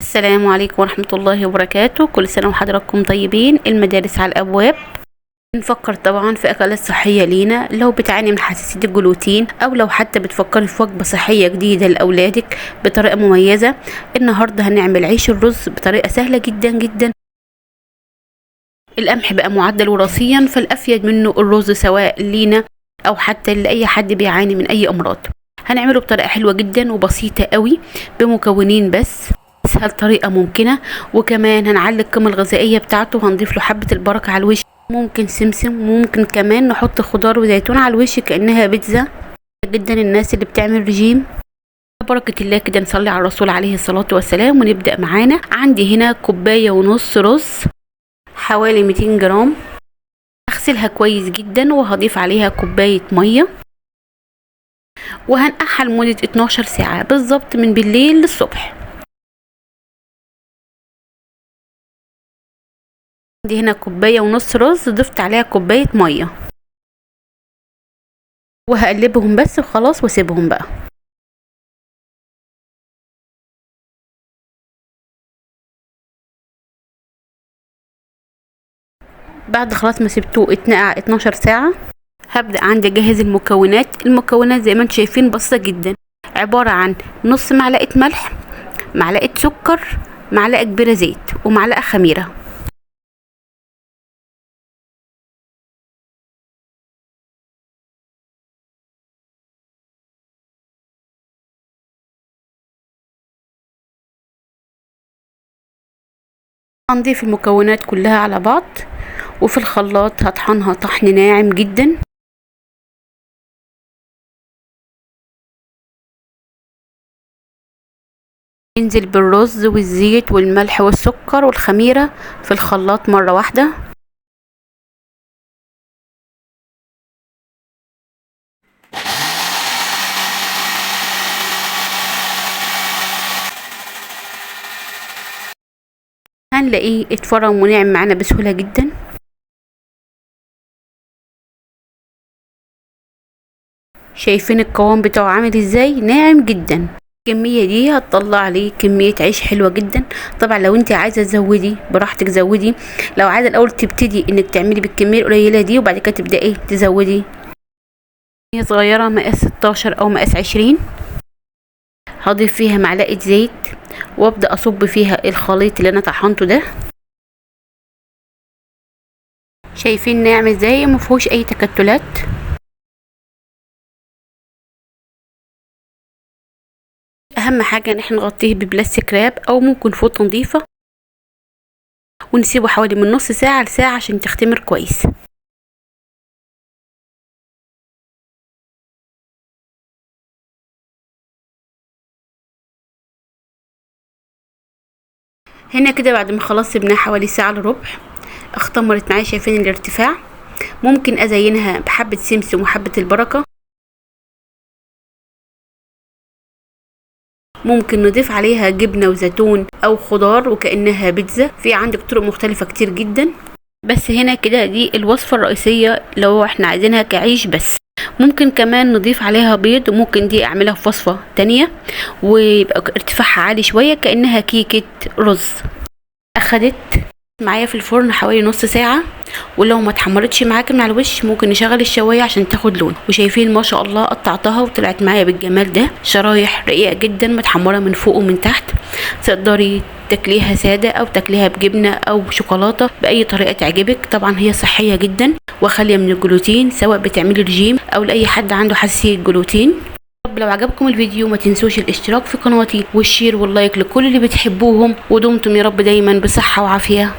السلام عليكم ورحمة الله وبركاته. كل سنة وحضراتكم طيبين. المدارس على الأبواب. نفكر طبعا في أكلات صحية لينا لو بتعاني من حساسية الجلوتين، أو لو حتى بتفكري في وجبة صحية جديدة لأولادك بطريقة مميزة. النهاردة هنعمل عيش الرز بطريقة سهلة جدا جدا. القمح بقى معدل وراثيا، فالأفيد منه الرز سواء لينا أو حتى لأي حد بيعاني من أي أمراض. هنعمله بطريقة حلوة جدا وبسيطة قوي بمكونين بس، اسهل طريقه ممكنه. وكمان هنعلي القيمه الغذائيه بتاعته، وهنضيف له حبه البركه على الوش، ممكن سمسم، وممكن كمان نحط خضار وزيتون على الوش كانها بيتزا. جدا الناس اللي بتعمل رجيم. بركه الله كده نصلي على الرسول عليه الصلاه والسلام ونبدا معانا. عندي هنا كوبايه ونص رز، حوالي 200 جرام. اغسلها كويس جدا وهضيف عليها كوبايه ميه، وهنقعها لمده 12 ساعه بالظبط من بالليل للصبح. عندي هنا كوبايه ونص رز، ضفت عليها كوبايه ميه، وهقلبهم بس وخلاص واسيبهم بقى. بعد خلاص ما سبتوه اتنقع 12 ساعه، هبدا عندي اجهز المكونات زي ما انتم شايفين بسيطه جدا، عباره عن نص معلقه ملح، معلقه سكر، معلقه كبيره زيت، ومعلقه خميره. هنضيف المكونات كلها على بعض، وفي الخلاط هطحنها طحن ناعم جدا. انزل بالرز والزيت والملح والسكر والخميرة في الخلاط مرة واحدة. هنلاقيه اتفرم وناعم معانا بسهولة جدا. شايفين القوام بتاعه عامل ازاي؟ ناعم جدا. الكمية دي هتطلع عليه كمية عيش حلوة جدا. طبعا لو انت عايزة تزودي براحتك زودي، لو عايزة الاول تبتدي انك تعملي بالكمية القليلة دي وبعد كده تبدأي تزودي. هي صغيرة مقاس 16 او مقاس 20. هضيف فيها معلقة زيت، وابدأ اصب فيها الخليط اللي انا طحنته ده. شايفين ناعم ازاي؟ مفيهوش اي تكتلات. اهم حاجة ان احنا نغطيه ببلاستيك راب او ممكن فوطة نظيفة، ونسيبه حوالي من نص ساعة لساعة عشان تختمر كويس. هنا كده بعد ما خلاص سيبناها حوالي ساعة الا ربع، اختمرت معايا. شايفين الارتفاع؟ ممكن ازينها بحبة سمسم وحبة البركة، ممكن نضيف عليها جبنة وزيتون او خضار وكأنها بيتزا. في عندك طرق مختلفة كتير جدا، بس هنا كده دي الوصفة الرئيسية لو احنا عايزينها كعيش بس. ممكن كمان نضيف عليها بيض، وممكن دي اعملها في وصفة تانية ويبقى ارتفاعها عالي شوية كأنها كيكة رز. اخدت معايا في الفرن حوالي نص ساعة، ولو ما اتحمرتش معاك من على الوش ممكن نشغل الشوايه عشان تاخد لون. وشايفين ما شاء الله قطعتها وطلعت معايا بالجمال ده، شرايح رقيقه جدا متحمره من فوق ومن تحت. تقدري تاكليها ساده او تاكليها بجبنه او شوكولاته باي طريقه تعجبك. طبعا هي صحيه جدا وخاليه من الجلوتين، سواء بتعملي رجيم او لاي حد عنده حساسيه جلوتين. طب لو عجبكم الفيديو ما تنسوش الاشتراك في قناتي والشير واللايك لكل اللي بتحبوهم، ودمتم يا رب دايما بصحه وعافيه.